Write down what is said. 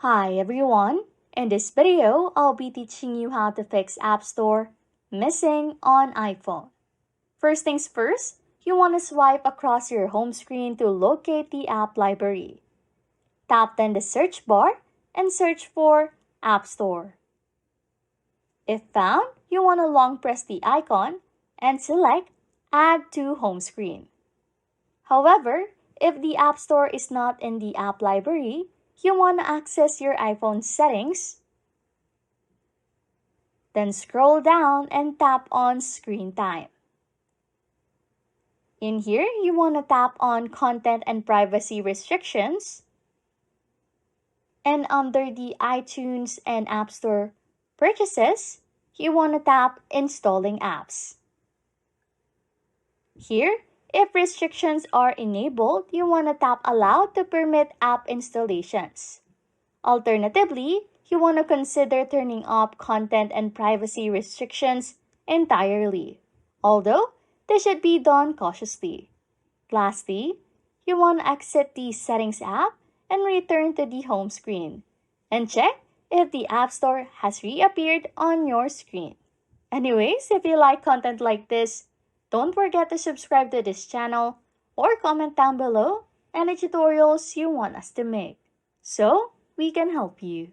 Hi everyone! In this video, I'll be teaching you how to fix App Store missing on iPhone. First things first, you want to swipe across your home screen to locate the app library. Tap then the search bar and search for App Store. If found, you want to long press the icon and select Add to Home Screen. However, if the App Store is not in the app library, you want to access your iPhone settings, then scroll down and tap on Screen Time. In here, you want to tap on Content and Privacy Restrictions, and under the iTunes and App Store purchases, you want to tap Installing Apps. Here, if restrictions are enabled, you want to tap Allow to permit app installations. Alternatively, you want to consider turning off content and privacy restrictions entirely, although this should be done cautiously. Lastly, you want to exit the Settings app and return to the home screen, and check if the App Store has reappeared on your screen. Anyways, if you like content like this, don't forget to subscribe to this channel or comment down below any tutorials you want us to make, so we can help you.